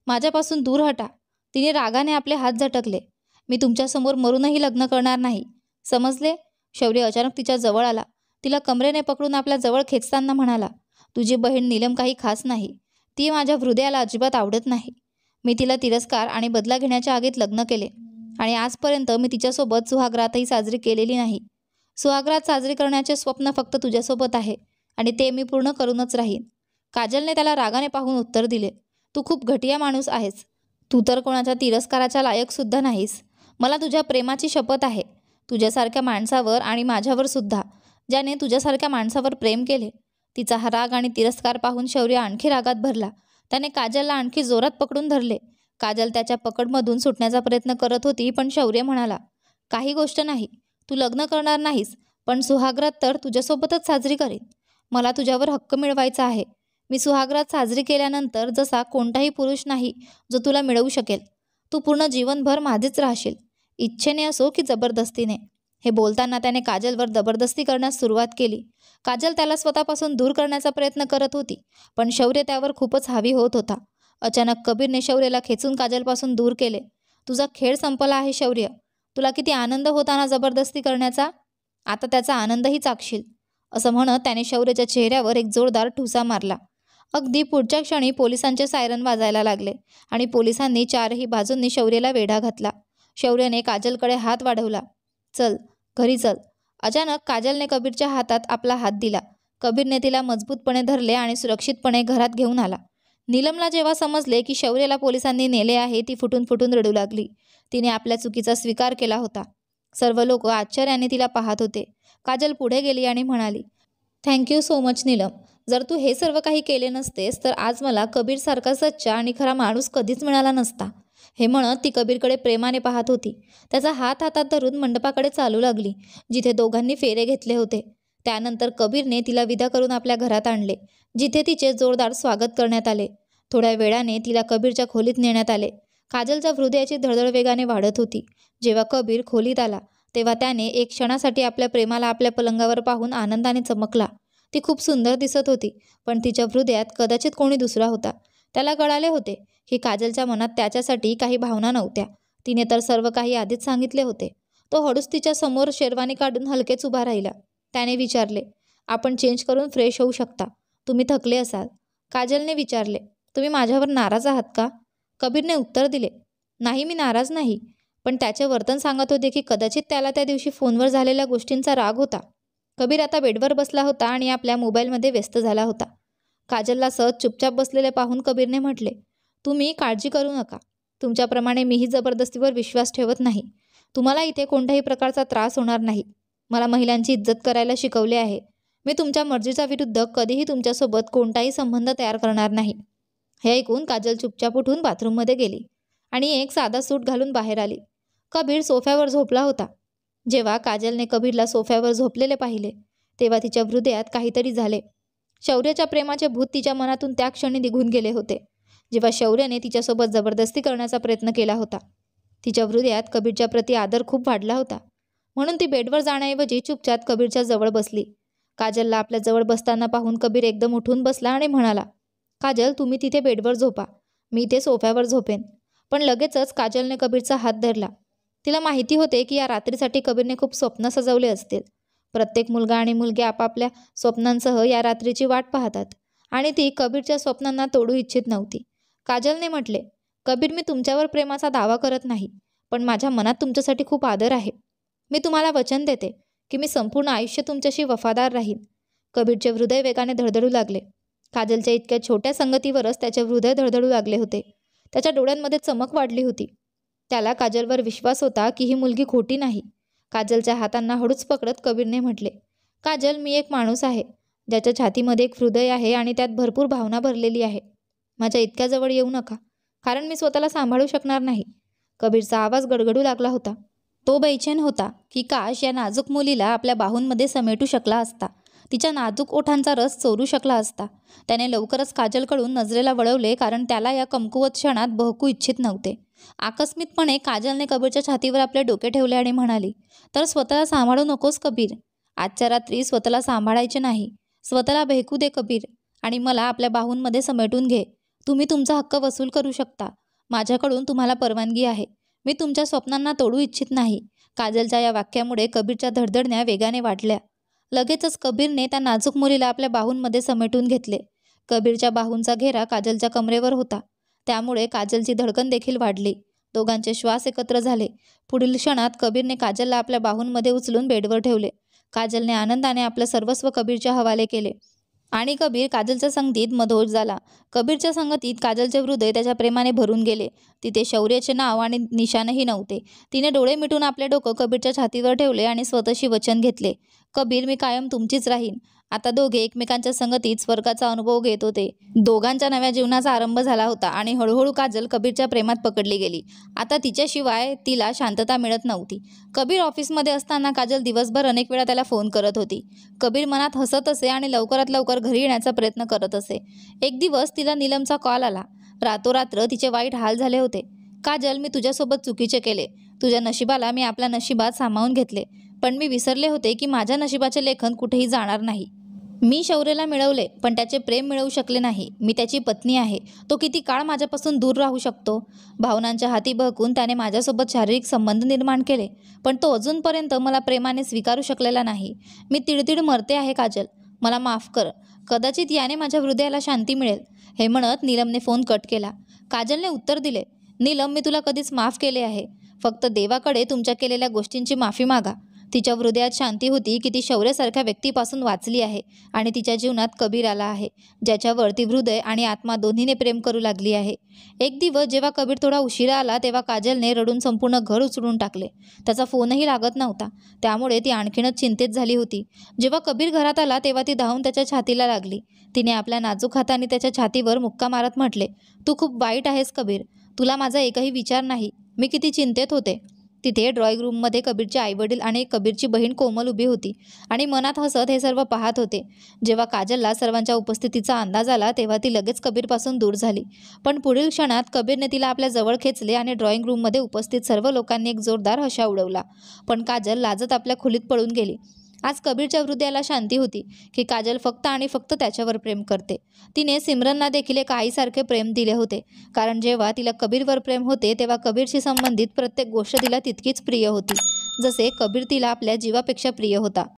माझ्यापासून दूर हटा. तिने रागाने आपले हात झटकले. मी तुमच्यासमोर मरूनही लग्न करणार नाही, समजले? शौर्य अचानक तिच्या जवळ आला. तिला कमरेने पकडून आपल्या जवळ खेचताना म्हणाला, तुझी बहीण नीलम काही खास नाही. ती माझ्या हृदयाला अजिबात आवडत नाही. मी तिला तिरस्कार आणि बदला घेण्याच्या आगीत लग्न केले आणि आजपर्यंत मी तिच्यासोबत सुहागरातही साजरी केलेली नाही. सुहागरात साजरी करण्याचे स्वप्न फक्त तुझ्यासोबत आहे आणि ते मी पूर्ण करूनच राहीन. काजलने त्याला रागाने पाहून उत्तर दिले, तू खूप घटिया माणूस आहेस. तू तर कोणाच्या तिरस्काराच्या लायकसुद्धा नाहीस. मला तुझ्या प्रेमाची शपथ आहे, तुझ्यासारख्या माणसावर आणि माझ्यावर सुद्धा, ज्याने तुझ्यासारख्या माणसावर प्रेम केले. तिचा हा राग आणि तिरस्कार पाहून शौर्य आणखी रागात भरला. त्याने काजलला आणखी जोरात पकडून धरले. काजल त्याच्या पकडमधून सुटण्याचा प्रयत्न करत होती, पण शौर्य म्हणाला, काही गोष्ट नाही. तू लग्न करणार नाहीस, पण सुहागरात तर तुझ्यासोबतच साजरी करेन. मला तुझ्यावर हक्क मिळवायचा आहे. मी सुहागरात साजरी केल्यानंतर जसा कोणताही पुरुष नाही जो तुला मिळवू शकेल. तू पूर्ण जीवनभर माझीच राहशील, इच्छेने असो की जबरदस्तीने. हे बोलताना त्याने काजलवर जबरदस्ती करण्यास सुरुवात केली. काजल त्याला स्वतःपासून दूर करण्याचा प्रयत्न करत होती, पण शौर्य त्यावर खूपच हावी होत होता. अचानक कबीरने शौर्यला खेचून काजलपासून दूर केले. तुझा खेळ संपला आहे शौर्य. तुला किती आनंद होता ना जबरदस्ती करण्याचा, आता त्याचा आनंदही चाखशील, असं म्हणत त्याने शौर्याच्या चेहऱ्यावर एक जोरदार ठुसा मारला. अगदी पुढच्या क्षणी पोलिसांचे सायरन वाजायला लागले आणि पोलिसांनी चारही बाजूंनी शौर्याला वेढा घातला. शौर्याने काजलकडे हात वाढवला. चल, घरी चल. अचानक काजलने कबीरच्या हातात आपला हात दिला. कबीरने तिला मजबूतपणे धरले आणि सुरक्षितपणे घरात घेऊन आला. नीलमला जेव्हा समजले की शौर्याला पोलिसांनी नेले आहे, ती फुटून फुटून रडू लागली. तिने आपल्या चुकीचा स्वीकार केला होता. सर्व लोक आश्चर्याने तिला पाहत होते. काजल पुढे गेली आणि म्हणाली, थँक्यू सो मच नीलम. जर तू हे सर्व काही केले नसतेस तर आज मला कबीरसारखा सच्चा आणि खरा माणूस कधीच मिळाला नसता. हे म्हणत ती कबीरकडे प्रेमाने पाहत होती. त्याचा हात हातात धरून मंडपाकडे चालू लागली, जिथे दोघांनी फेरे घेतले होते. त्यानंतर कबीरने तिला विदा करून आपल्या घरात आणले, जिथे तिचे जोरदार स्वागत करण्यात आले. थोड्या वेळाने तिला कबीरच्या खोलीत नेण्यात आले. काजलच्या हृदयाची धडधड वेगाने वाढत होती. जेव्हा कबीर खोलीत आला तेव्हा त्याने एक क्षणासाठी आपल्या प्रेमाला आपल्या पलंगावर पाहून आनंदाने चमकला. ती खूप सुंदर दिसत होती, पण तिच्या हृदयात कदाचित कोणी दुसरा होता. त्याला कळाले होते की काजलच्या मनात त्याच्यासाठी काही भावना नव्हत्या. तिने तर सर्व काही आधीच सांगितले होते. तो हळूच तिच्या समोर शेरवानी काढून हलकेच उभा राहिला. त्याने विचारले, आपण चेंज करून फ्रेश होऊ शकता. तुम्ही थकले असाल. काजलने विचारले, तुम्ही माझ्यावर नाराज आहात का? कबीरने उत्तर दिले, नाही, मी नाराज नाही. पण त्याचे वर्तन सांगत होते की कदाचित त्याला त्या दिवशी फोनवर झालेल्या गोष्टींचा राग होता. कबीर आता बेडवर बसला होता आणि आपल्या मोबाईलमध्ये व्यस्त झाला होता. काजलला सहज चुपचाप बसलेले पाहून कबीरने म्हटले, तुम्ही काळजी करू नका. तुमच्याप्रमाणे मीही जबरदस्तीवर विश्वास ठेवत नाही. तुम्हाला इथे कोणत्याही प्रकारचा त्रास होणार नाही. मला महिलांची इज्जत करायला शिकवले आहे. मी तुमच्या मर्जीच्या विरुद्ध कधीही तुमच्यासोबत कोणताही संबंध तयार करणार नाही. हे ऐकून काजल चुपचाप उठून बाथरूममध्ये गेली आणि एक साधा सूट घालून बाहेर आली. कबीर सोफ्यावर झोपला होता. जेव्हा काजलने कबीरला सोफ्यावर झोपलेले पाहिले तेव्हा तिच्या हृदयात काहीतरी झाले. शौर्याच्या प्रेमाचे भूत तिच्या मनातून त्या क्षणी निघून गेले होते, जेव्हा शौर्याने तिच्यासोबत जबरदस्ती करण्याचा प्रयत्न केला होता. तिच्या हृदयात कबीरच्या प्रती आदर खूप वाढला होता. म्हणून ती बेडवर जाण्याऐवजी चुपचाप कबीरच्या जवळ बसली. काजलला आपल्या जवळ बसताना पाहून कबीर एकदम उठून बसला आणि म्हणाला, काजल, तुम्ही तिथे बेडवर झोपा, मी इथे सोफ्यावर झोपेन. पण लगेचच काजलने कबीरचा हात धरला. तिला माहिती होते की या रात्रीसाठी कबीरने खूप स्वप्न सजवले असतील. प्रत्येक मुलगा आणि मुलगी आपापल्या स्वप्नांसह या रात्रीची वाट पाहतात आणि ती कबीरच्या स्वप्नांना तोडू इच्छित नव्हती. काजलने म्हटले, कबीर, मी तुमच्यावर प्रेमाचा दावा करत नाही, पण माझ्या मनात तुमच्यासाठी खूप आदर आहे. मी तुम्हाला वचन देते की मी संपूर्ण आयुष्य तुमच्याशी वफादार राहीन. कबीरचे हृदय वेगाने धडधडू लागले. काजलच्या इतक्या छोट्या संगतीवरच त्याचे हृदय धडधडू लागले होते. त्याच्या डोळ्यांमध्ये चमक वाढली होती. त्याला काजलवर विश्वास होता की ही मुलगी खोटी नाही. काजलच्या हातांना हळूच पकडत कबीरने म्हटले, काजल, मी एक माणूस आहे ज्याच्या छातीमध्ये एक हृदय आहे आणि त्यात भरपूर भावना भरलेली आहे. माझ्या इतक्या जवळ येऊ नका, कारण मी स्वतःला सांभाळू शकणार नाही. कबीरचा आवाज गडगडू लागला होता. तो बेचैन होता की काश या नाजूक मुलीला आपल्या बाहूंमध्ये समेटू शकला असता, तिच्या नाजूक ओठांचा रस चोरू शकला असता. त्याने लवकरच काजलकडून नजरेला वळवले, कारण त्याला या कमकुवत क्षणात बहकू इच्छित नव्हते. आकस्मिकपणे काजलने कबीरच्या छातीवर आपले डोके ठेवले आणि म्हणाली, तर स्वतःला सांभाळू नकोस कबीर. आजच्या रात्री स्वतःला सांभाळायचे नाही. स्वतःला भेकू दे कबीर आणि मला आपल्या बाहूंमध्ये समेटून घे. तुम्ही तुमचा हक्क वसूल करू शकता. माझ्याकडून तुम्हाला परवानगी आहे. मी तुमच्या स्वप्नांना तोडू इच्छित नाही. काजलच्या या वाक्यामुळे कबीरच्या धडधडण्या वेगाने वाढल्या. लगेचच कबीरने त्या नाजूक मुलीला आपल्या बाहूंमध्ये समेटून घेतले. कबीरच्या बाहूंचा घेरा काजलच्या कमरेवर होता, त्यामुळे काजलची धडकन देखील वाढली. दोघांचे श्वास एकत्र झाले. पुढील क्षणात कबीरने काजलला आपल्या बाहूंमध्ये उचलून बेडवर ठेवले. काजलने आनंदाने आपलं सर्वस्व कबीरच्या हवाले केले आणि कबीर काजलच्या संगतीत मदहोश झाला. कबीरच्या संगतीत काजलचे हृदय त्याच्या प्रेमाने भरून गेले. तिथे शौर्याचे नाव आणि निशाणही नव्हते. तिने डोळे मिटून आपले डोकं कबीरच्या छातीवर ठेवले आणि स्वतःशी वचन घेतले, कबीर, मी कायम तुमचीच राहीन. आता दोघे एकमेकांच्या संगतीत स्वर्गाचा अनुभव घेत होते. दोघांच्या नव्या जीवनाचा आरंभ झाला होता आणि हळूहळू काजल कबीरच्या प्रेमात पकडली गेली. आता तिच्याशिवाय तिला शांतता मिळत नव्हती. कबीर ऑफिसमध्ये असताना काजल दिवसभर अनेक वेळा त्याला फोन करत होती. कबीर मनात हसत असे आणि लवकरात लवकर घरी येण्याचा प्रयत्न करत असे. एक दिवस तिला नीलमचा कॉल आला. रातोरात्र तिचे वाईट हाल झाले होते. काजल, मी तुझ्यासोबत चुकीचे केले. तुझ्या नशिबाला मी आपल्या नशिबात सामावून घेतले, पण मी विसरले होते की माझ्या नशिबाचे लेखन कुठेही जाणार नाही. मी शौर्याला मिळवले, पण त्याचे प्रेम मिळवू शकले नाही. मी त्याची पत्नी आहे. तो किती काळ माझ्यापासून दूर राहू शकतो? भावनांच्या हाती बहकून त्याने माझ्यासोबत शारीरिक संबंध निर्माण केले, पण तो अजूनपर्यंत मला प्रेमाने स्वीकारू शकलेला नाही. मी तिळतिळ मरते आहे काजल, मला माफ कर. कदाचित याने माझ्या हृदयाला शांती मिळेल. हे म्हणत नीलमने फोन कट केला. काजलने उत्तर दिले, नीलम, मी तुला कधीच माफ केले आहे. फक्त देवाकडे तुमच्या केलेल्या गोष्टींची माफी मागा. तिच्या हृदयात शांती होती की ती शौर्यासारख्या व्यक्तीपासून वाचली आहे आणि तिच्या जीवनात कबीर आला आहे, ज्याच्यावर ती हृदय आणि आत्मा दोन्हीने प्रेम करू लागली आहे. एक दिवस जेव्हा कबीर थोडा उशिरा आला तेव्हा काजलने रडून संपूर्ण घर उचलून टाकले. त्याचा फोनही लागत नव्हता, त्यामुळे ती आणखीनच चिंतेत झाली होती. जेव्हा कबीर घरात आला तेव्हा ती धावून त्याच्या छातीला लागली. तिने आपल्या नाजूक हाताने त्याच्या छातीवर मुक्का मारत म्हटले, "तू खूप वाईट आहेस कबीर. तुला माझा एकही विचार नाही. मी किती चिंतेत होते." तिथे ड्रॉइंग रूममध्ये कबीरचे आईवडील आणि कबीरची बहीण कोमल उभी होती आणि मनात हसत हे सर्व पाहत होते. जेव्हा काजलला सर्वांच्या उपस्थितीचा अंदाज आला तेव्हा ती लगेच कबीरपासून दूर झाली. पण पुढील क्षणात कबीरने तिला आपल्या जवळ खेचले आणि ड्रॉइंग रूममध्ये उपस्थित सर्व लोकांनी एक जोरदार हशा उडवला. पण काजल लाजत आपल्या खोलीत पळून गेली. आज कबीरच्या हृदयाला शांती होती की काजल फक्त आणि फक्त त्याच्यावर प्रेम करते. तिने सिमरनला देखील एक आईसारखे प्रेम दिले होते, कारण जेव्हा तिला कबीरवर प्रेम होते तेव्हा कबीरशी संबंधित प्रत्येक गोष्ट तिला तितकीच प्रिय होती, जसे कबीर तिला आपल्या जीवापेक्षा प्रिय होता.